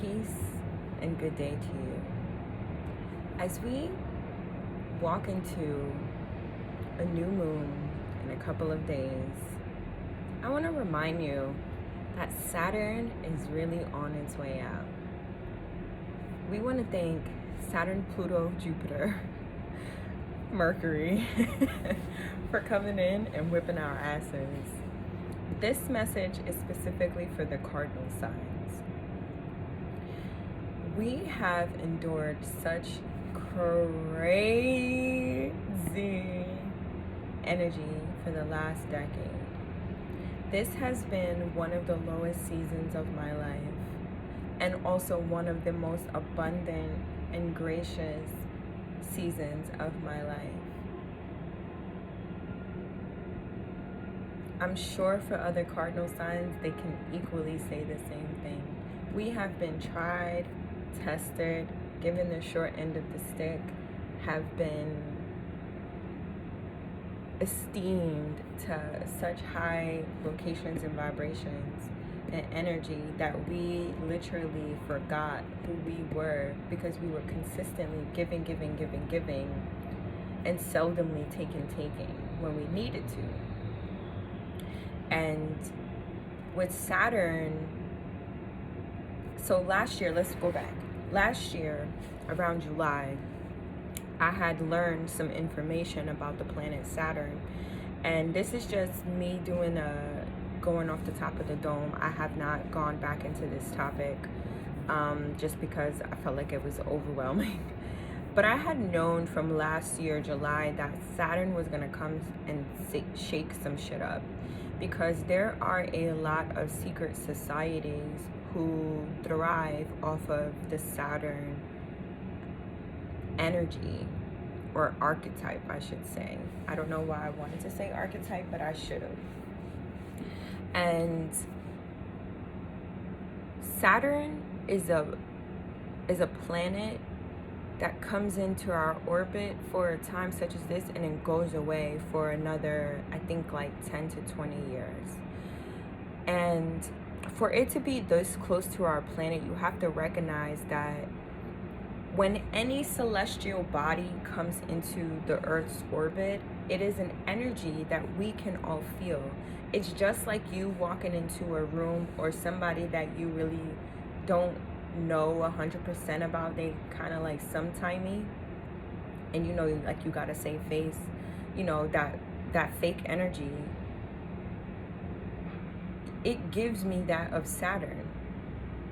Peace and good day to you. As we walk into a new moon in a couple of days, I want to remind you that Saturn is really on its way out. We want to thank Saturn, Pluto, Jupiter, Mercury for coming in and whipping our asses. This message is specifically for the cardinal signs. We have endured such crazy energy for the last decade. This has been one of the lowest seasons of my life, and also one of the most abundant and gracious seasons of my life. I'm sure for other cardinal signs, they can equally say the same thing. We have been tried, tested, given the short end of the stick, have been esteemed to such high locations and vibrations and energy that we literally forgot who we were, because we were consistently giving, and seldomly taking when we needed to. And with Saturn, so last year, let's go back. Last year, around July, I had learned some information about the planet Saturn. And this is just me going off the top of the dome. I have not gone back into this topic just because I felt like it was overwhelming. But I had known from last year, July, that Saturn was going to come and shake some shit up. Because there are a lot of secret societies who thrive off of the Saturn energy, or archetype, I should say. I don't know why I wanted to say archetype, but I should have. And Saturn is a planet that comes into our orbit for a time such as this, and then goes away for another, I think, like 10 to 20 years. And for it to be this close to our planet, you have to recognize that when any celestial body comes into the Earth's orbit, it is an energy that we can all feel. It's just like you walking into a room, or somebody that you really don't know 100% about, they kind of like sometimey, and you know, like, you gotta save face, you know, that fake energy. It gives me that of Saturn.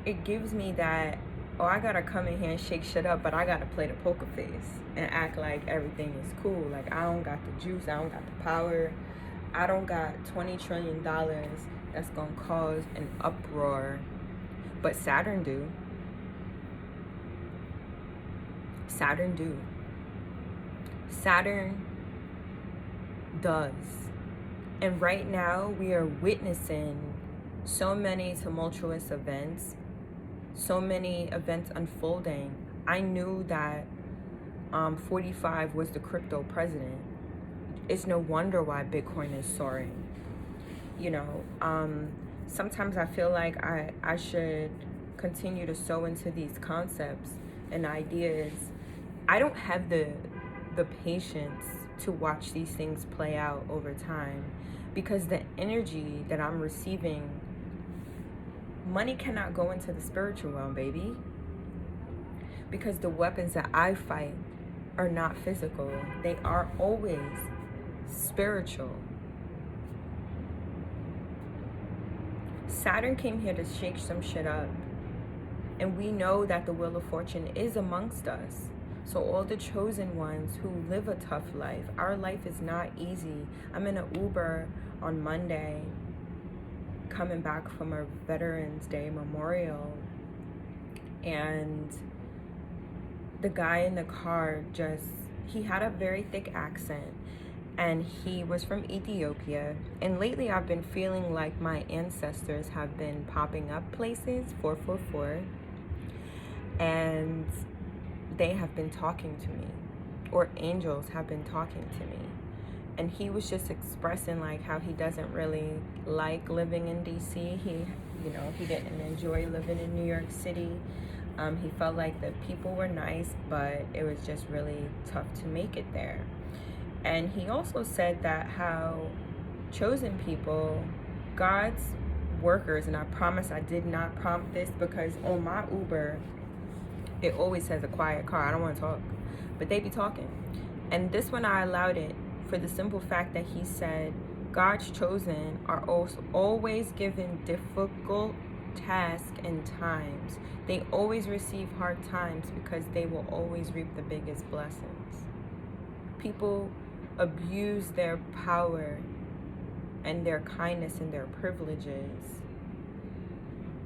It gives me that, oh, I gotta come in here and shake shit up, but I gotta play the poker face and act like everything is cool. Like, I don't got the juice, I don't got the power, I don't got $20 trillion that's gonna cause an uproar, but Saturn do. Saturn do. Saturn does. And right now we are witnessing so many tumultuous events, so many events unfolding. I knew that 45 was the crypto president. It's no wonder why Bitcoin is soaring. You know, sometimes I feel like I should continue to sow into these concepts and ideas. I don't have the patience to watch these things play out over time, because the energy that I'm receiving, money cannot go into the spiritual realm, baby. Because the weapons that I fight are not physical. They are always spiritual. Saturn came here to shake some shit up. And we know that the Wheel of Fortune is amongst us. So all the chosen ones who live a tough life, our life is not easy. I'm in an Uber on Monday, coming back from a Veterans Day memorial, and the guy in the car he had a very thick accent, and he was from Ethiopia. And lately I've been feeling like my ancestors have been popping up places, 444, and they have been talking to me, or angels have been talking to me. And he was just expressing like how he doesn't really like living in DC. You know, he didn't enjoy living in New York City. He felt like the people were nice, but it was just really tough to make it there. And he also said that how chosen people, God's workers, and I promise I did not prompt this because on my Uber, it always says a quiet car. I don't want to talk, but they be talking. And this one I allowed it for the simple fact that he said, God's chosen are also always given difficult tasks and times. They always receive hard times because they will always reap the biggest blessings. People abuse their power and their kindness and their privileges,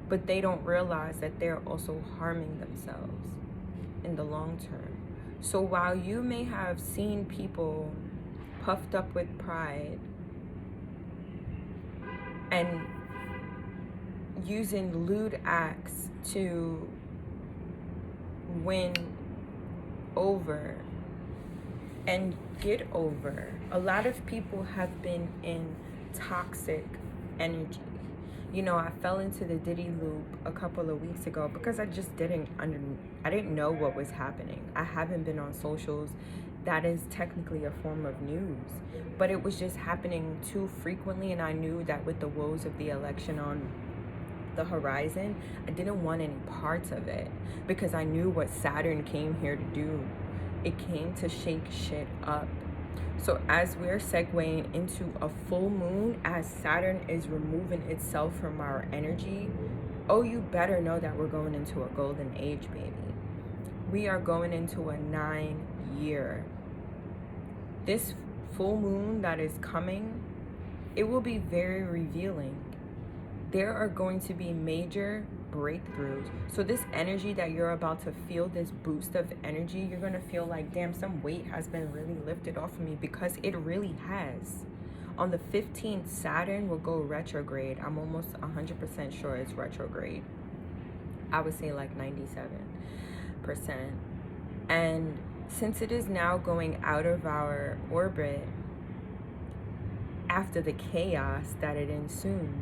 but they don't realize that they're also harming themselves in the long term. So while you may have seen people puffed up with pride and using lewd acts to win over and get over, a lot of people have been in toxic energy. You know, I fell into the Diddy loop a couple of weeks ago because I just didn't know what was happening. I haven't been on socials. That is technically a form of news, but it was just happening too frequently, and I knew that with the woes of the election on the horizon, I didn't want any parts of it because I knew what Saturn came here to do. It came to shake shit up. So as we're segueing into a full moon, as Saturn is removing itself from our energy, oh, you better know that we're going into a golden age, baby. We are going into a 9-year. This full moon that is coming, it will be very revealing. There are going to be major breakthroughs. So this energy that you're about to feel, this boost of energy, you're going to feel like, damn, some weight has been really lifted off of me, because it really has. On the 15th, Saturn will go retrograde. I'm almost 100% sure it's retrograde. I would say like 97%. And since it is now going out of our orbit after the chaos that it ensued,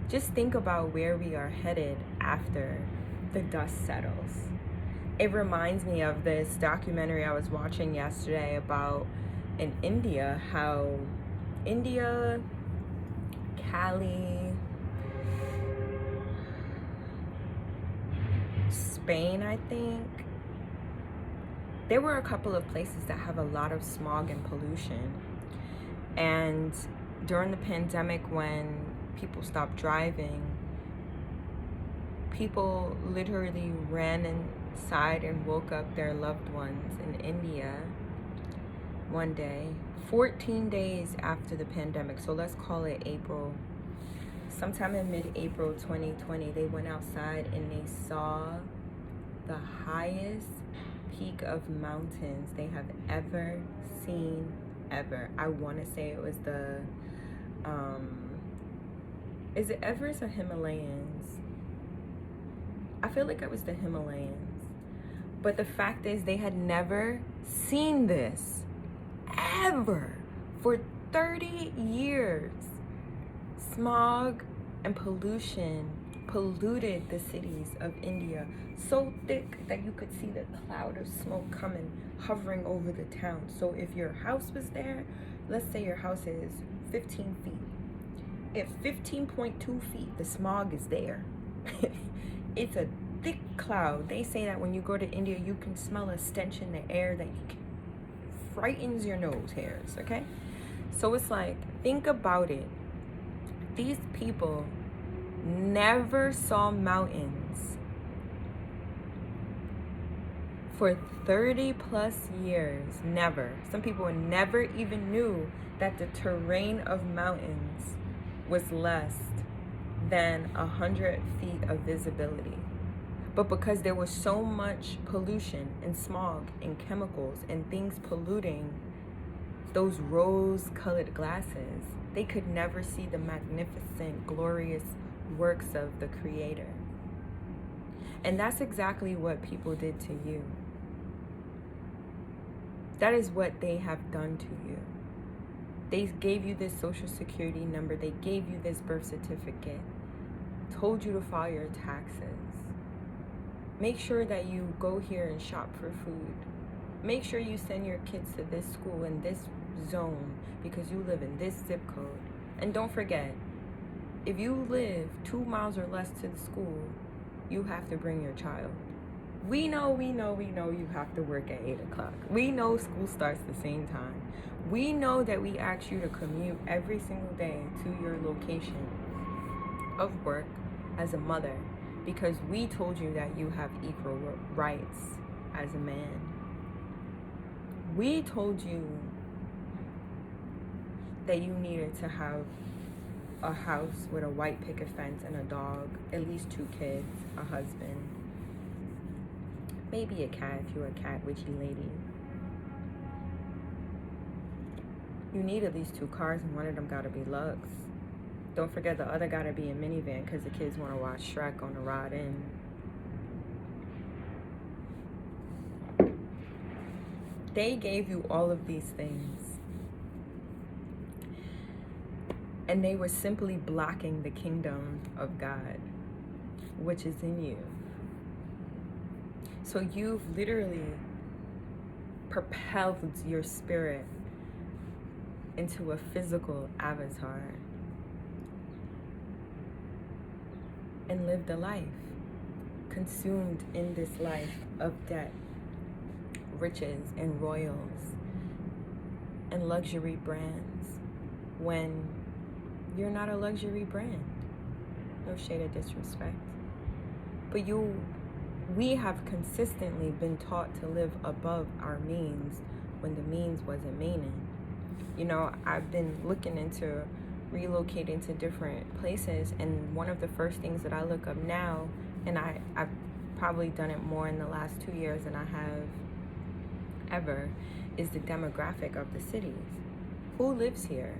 just think about where we are headed after the dust settles. It reminds me of this documentary I was watching yesterday about in India, how India, Cali, Spain, I think, there were a couple of places that have a lot of smog and pollution. And during the pandemic, when people stopped driving, people literally ran inside and woke up their loved ones in India one day, 14 days after the pandemic. So let's call it April. Sometime in mid-April 2020, they went outside and they saw the highest peak of mountains they have ever seen, ever. I want to say it was the is it Everest or Himalayas? I feel like it was the Himalayas. But the fact is, they had never seen this ever for 30 years. Smog and pollution polluted the cities of India so thick that you could see the cloud of smoke coming, hovering over the town. So if your house was there, let's say your house is 15 feet. At 15.2 feet, the smog is there. It's a thick cloud. They say that when you go to India, you can smell a stench in the air that frightens your nose hairs, okay? So it's like, think about it. These people never saw mountains for 30 plus years. Never. Some people never even knew that the terrain of mountains was less than 100 feet of visibility. But because there was so much pollution and smog and chemicals and things polluting those rose-colored glasses, they could never see the magnificent, glorious works of the Creator. And that's exactly what people did to you. That is what they have done to you. They gave you this social security number. They gave you this birth certificate, told you to file your taxes. Make sure that you go here and shop for food. Make sure you send your kids to this school in this zone because you live in this zip code. And don't forget, if you live 2 miles or less to the school, you have to bring your child. We know you have to work at 8 o'clock. We know school starts the same time. We know that we ask you to commute every single day to your location of work as a mother because we told you that you have equal rights as a man. We told you that you needed to have a house with a white picket fence and a dog, at least 2 kids, a husband, maybe a cat if you're a cat witchy lady. You need at least 2 cars, and one of them gotta be Lux. Don't forget the other gotta be a minivan because the kids want to watch Shrek on the ride in. They gave you all of these things, and they were simply blocking the kingdom of God, which is in you. So you've literally propelled your spirit into a physical avatar and lived a life, consumed in this life of debt, riches and royals and luxury brands when you're not a luxury brand. No shade of disrespect. But we have consistently been taught to live above our means when the means wasn't meaning. You know, I've been looking into relocating to different places, and one of the first things that I look up now, and I've probably done it more in the last 2 years than I have ever, is the demographic of the cities. Who lives here?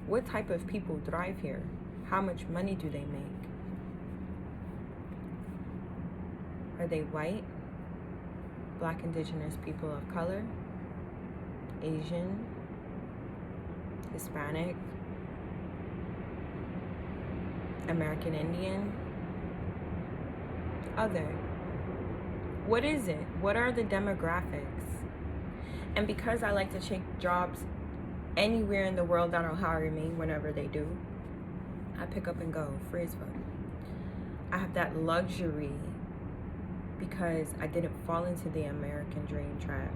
What type of people thrive here? How much money do they make? Are they white, Black, indigenous people of color, Asian, Hispanic, American Indian, other? What is it? What are the demographics? And because I like to take jobs anywhere in the world that'll hire me whenever they do, I pick up and go, free as fuck. I have that luxury because I didn't fall into the American dream trap.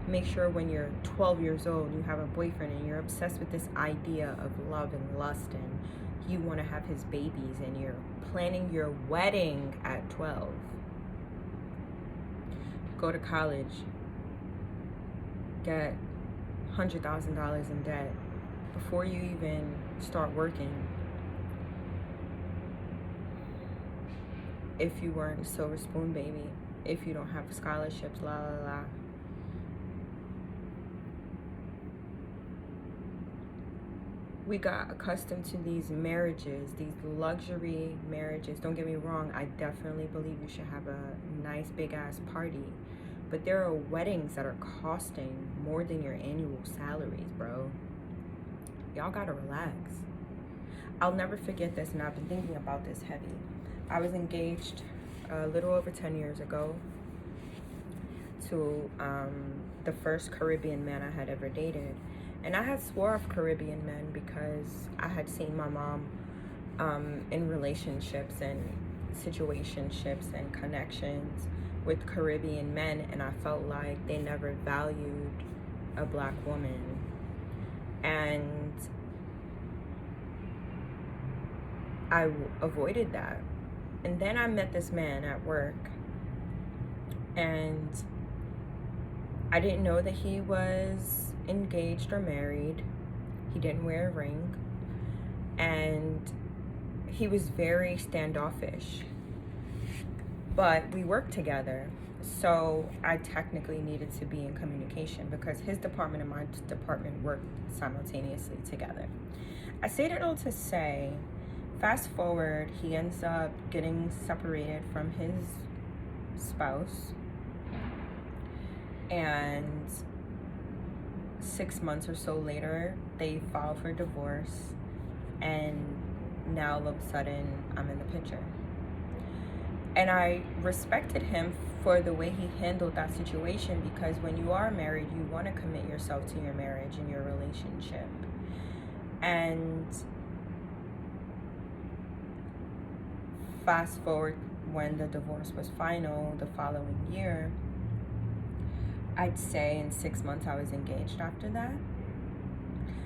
Make sure when you're 12 years old, you have a boyfriend and you're obsessed with this idea of love and lust and you want to have his babies and you're planning your wedding at 12. Go to college, get $100,000 in debt before you even start working. If you weren't a silver spoon baby, if you don't have scholarships, la la la. We got accustomed to these marriages, these luxury marriages. Don't get me wrong, I definitely believe you should have a nice big ass party. But there are weddings that are costing more than your annual salaries, bro. Y'all gotta relax. I'll never forget this, and I've been thinking about this heavy. I was engaged a little over 10 years ago to the first Caribbean man I had ever dated. And I had swore off Caribbean men because I had seen my mom in relationships and situationships and connections with Caribbean men, and I felt like they never valued a Black woman. And I avoided that. And then I met this man at work, and I didn't know that he was engaged or married. He didn't wear a ring, and he was very standoffish. But we worked together, so I technically needed to be in communication because his department and my department worked simultaneously together. I say that all to say, fast forward, he ends up getting separated from his spouse, and 6 months or so later, they filed for divorce, and now all of a sudden I'm in the picture. And I respected him for the way he handled that situation, because when you are married, you want to commit yourself to your marriage and your relationship. And fast forward, when the divorce was final the following year, I'd say in 6 months I was engaged after that.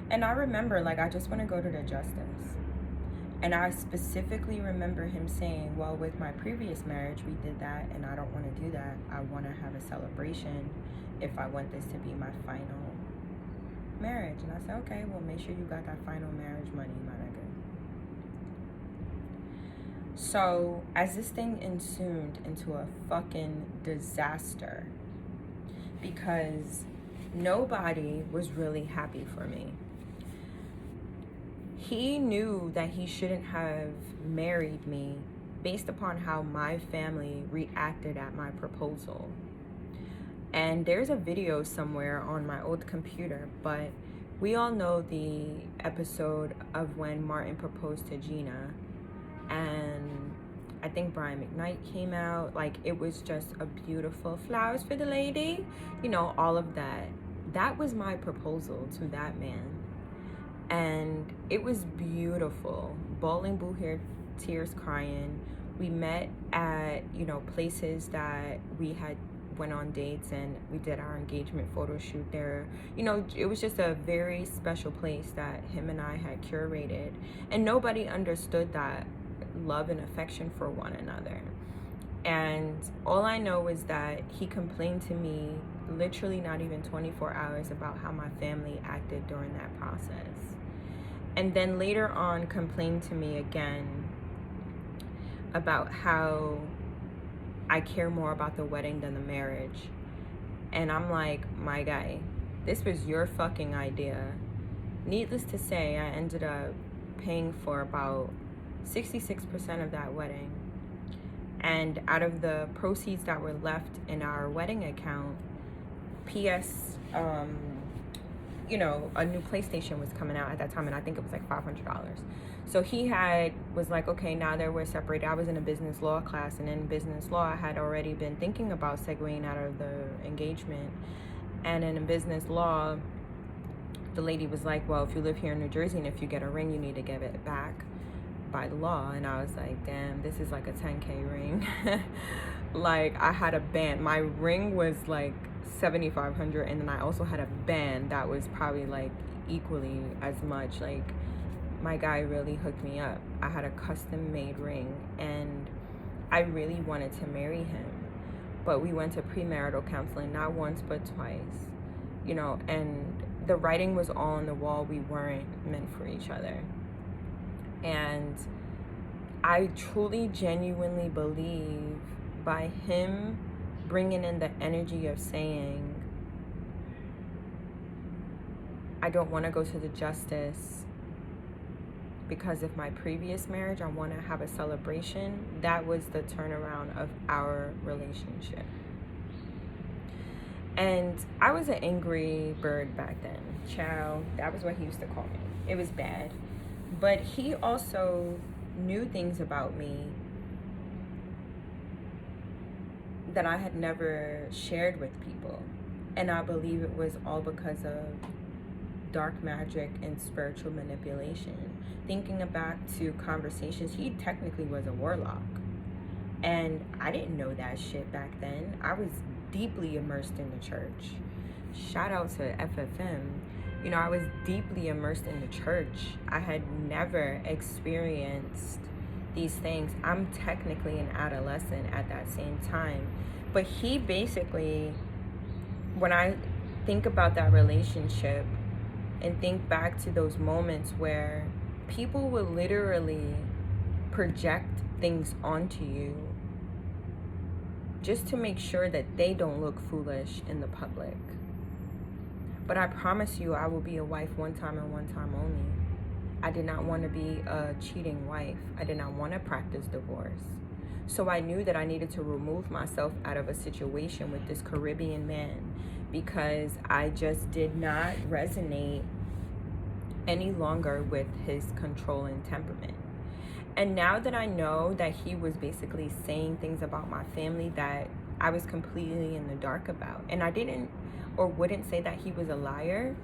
And I remember, like, I just want to go to the justice. And I specifically remember him saying, well, with my previous marriage, we did that, and I don't want to do that. I want to have a celebration if I want this to be my final marriage. And I said, okay, well, make sure you got that final marriage money, my nigga. So as this thing ensued into a fucking disaster, because nobody was really happy for me. He knew that he shouldn't have married me based upon how my family reacted at my proposal. And there's a video somewhere on my old computer, but we all know the episode of when Martin proposed to Gina, and I think Brian McKnight came out. Like, it was just a beautiful flowers for the lady, you know, all of that. That was my proposal to that man. And it was beautiful. Bawling boo hair, tears crying. We met at, you know, places that we had went on dates, and we did our engagement photo shoot there. You know, it was just a very special place that him and I had curated. And nobody understood that love and affection for one another. And all I know is that he complained to me literally not even 24 hours about how my family acted during that process. And then later on complained to me again about how I care more about the wedding than the marriage. And I'm like, my guy, this was your fucking idea. Needless to say, I ended up paying for about 66% of that wedding. And out of the proceeds that were left in our wedding account, P.S., you know, a new PlayStation was coming out at that time, and I think it was like $500. So he was like, okay, now that we're separated, I was in a business law class, and in business law, I had already been thinking about segueing out of the engagement. And in business law, the lady was like, well, if you live here in New Jersey and if you get a ring, you need to give it back by the law. And I was like, damn, this is like a 10K ring. Like, I had a band. My ring was like $7,500, and then I also had a band that was probably like equally as much. Like, my guy really hooked me up. I had a custom made ring, and I really wanted to marry him, but we went to premarital counseling not once but twice, you know, and the writing was all on the wall. We weren't meant for each other. And I truly genuinely believe by him bringing in the energy of saying, I don't want to go to the justice because of my previous marriage, I want to have a celebration. That was the turnaround of our relationship. And I was an angry bird back then. Chow, that was what he used to call me. It was bad. But he also knew things about me that I had never shared with people. And I believe it was all because of dark magic and spiritual manipulation. Thinking back to conversations, he technically was a warlock. And I didn't know that shit back then. I was deeply immersed in the church. Shout out to FFM. You know, I was deeply immersed in the church. I had never experienced these things. I'm technically an adolescent at that same time. But he basically, when I think about that relationship and think back to those moments where people will literally project things onto you just to make sure that they don't look foolish in the public. But I promise you, I will be a wife one time and one time only. I did not want to be a cheating wife. I did not want to practice divorce. So I knew that I needed to remove myself out of a situation with this Caribbean man because I just did not resonate any longer with his controlling temperament. And now that I know that he was basically saying things about my family that I was completely in the dark about, and I didn't or wouldn't say that he was a liar,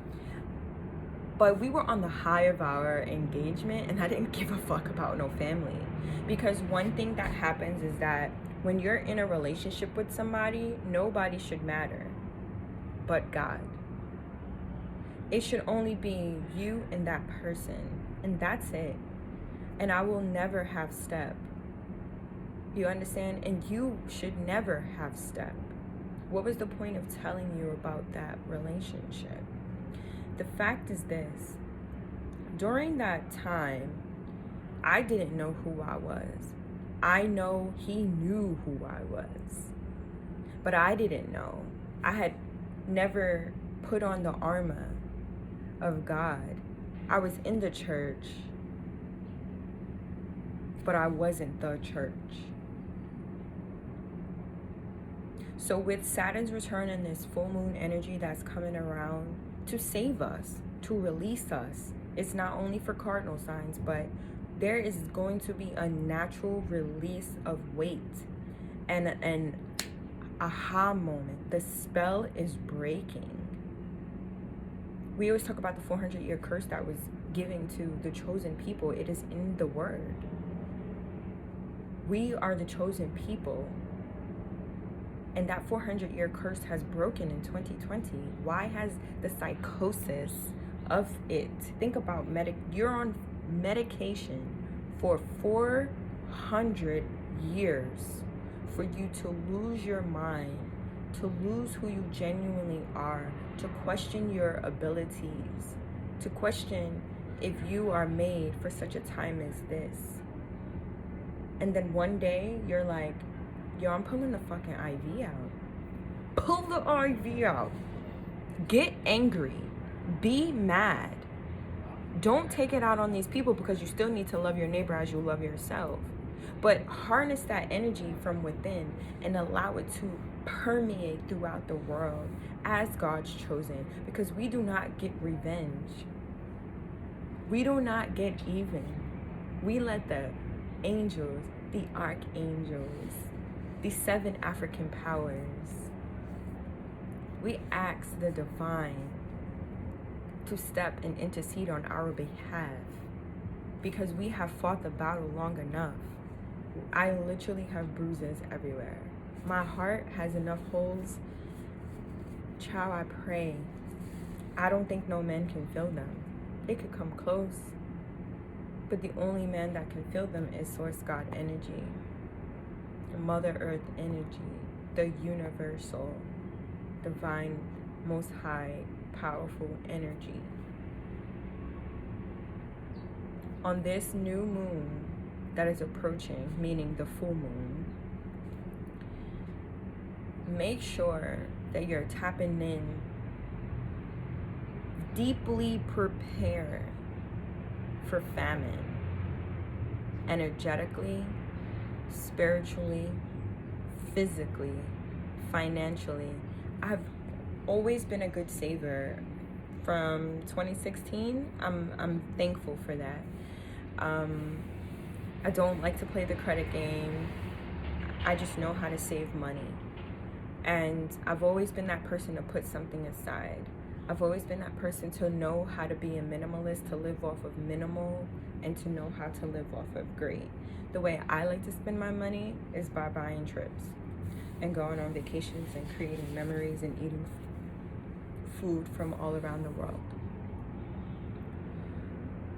but we were on the high of our engagement, and I didn't give a fuck about no family. Because one thing that happens is that when you're in a relationship with somebody, nobody should matter but God. It should only be you and that person, and that's it. And I will never have step. You understand? And you should never have step. What was the point of telling you about that relationship? The fact is this: during that time, I didn't know who I was. I know he knew who I was, but I didn't know. I had never put on the armor of God. I was in the church, but I wasn't the church. So with Saturn's return and this full moon energy that's coming around to save us, to release us, it's not only for cardinal signs, but there is going to be a natural release of weight and an aha moment. The spell is breaking. We always talk about the 400-year curse that was given to the chosen people. It is in the word. We are the chosen people. And that 400-year curse has broken in 2020. Why has the psychosis of it? Think about you're on medication for 400 years for you to lose your mind, to lose who you genuinely are, to question your abilities, to question if you are made for such a time as this. And then one day you're like, yo, I'm pulling the fucking IV out. Pull the IV out. Get angry. Be mad. Don't take it out on these people, because you still need to love your neighbor as you love yourself. But harness that energy from within and allow it to permeate throughout the world as God's chosen, because we do not get revenge. We do not get even. We let the angels, the archangels, the 7 African powers, we ask the divine to step and intercede on our behalf, because we have fought the battle long enough. I literally have bruises everywhere. My heart has enough holes. Child, I pray. I don't think no man can fill them. They could come close, but the only man that can fill them is Source God energy, the Mother Earth energy, the universal, divine, most high, powerful energy. On this new moon that is approaching, meaning the full moon, make sure that you're tapping in. Deeply prepare for famine, energetically, spiritually, physically, financially. I've always been a good saver. From 2016, I'm thankful for that. I don't like to play the credit game. I just know how to save money. And I've always been that person to put something aside. I've always been that person to know how to be a minimalist, to live off of minimal, and to know how to live off of great. The way I like to spend my money is by buying trips and going on vacations and creating memories and eating food from all around the world.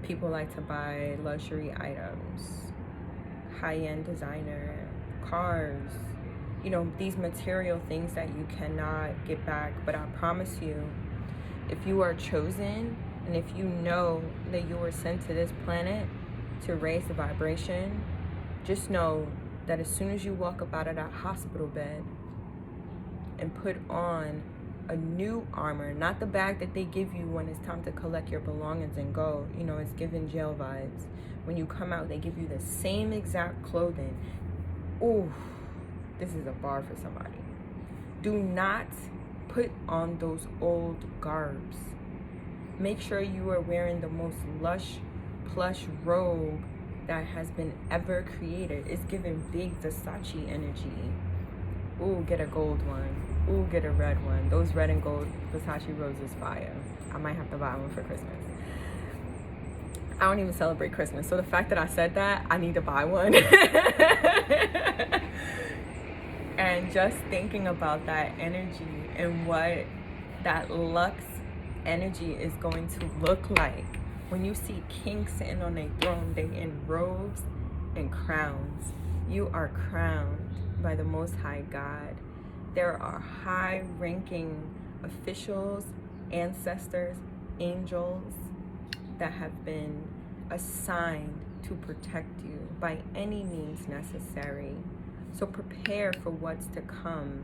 People like to buy luxury items, high-end designer, cars, you know, these material things that you cannot get back. But I promise you, if you are chosen, and if you know that you were sent to this planet to raise the vibration, just know that as soon as you walk up out of that hospital bed and put on a new armor, not the bag that they give you when it's time to collect your belongings and go, you know, it's giving jail vibes. When you come out, they give you the same exact clothing. Ooh, this is a bar for somebody. Do not put on those old garbs. Make sure you are wearing the most lush, plush robe that has been ever created. It's giving big Versace energy. Ooh, get a gold one. Ooh, get a red one. Those red and gold Versace roses fire. I might have to buy one for Christmas. I don't even celebrate Christmas, so the fact that I said that, I need to buy one. And just thinking about that energy and what that luxe energy is going to look like when you see kings sitting on a throne, they in robes and crowns. You are crowned by the Most High God. There are high-ranking officials, ancestors, angels that have been assigned to protect you by any means necessary. So prepare for what's to come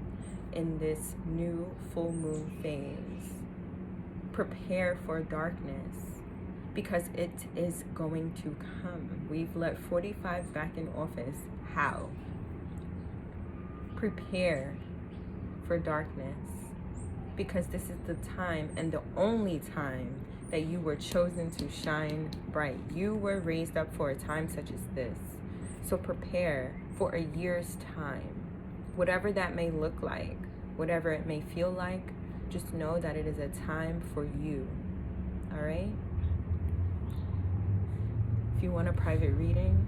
in this new full moon phase. Prepare for darkness, because it is going to come. We've let 45 back in office. How? Prepare for darkness, because this is the time and the only time that you were chosen to shine bright. You were raised up for a time such as this. So prepare for a year's time. Whatever that may look like, whatever it may feel like, just know that it is a time for you. All right? If you want a private reading,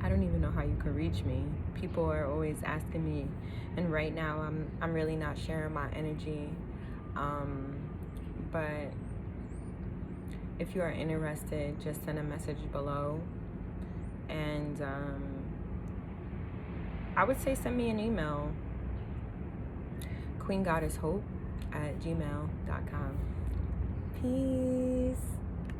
I don't even know how you can reach me. People are always asking me, and right now I'm really not sharing my energy. But if you are interested, just send a message below, and I would say send me an email, queengoddesshope@gmail.com. Peace.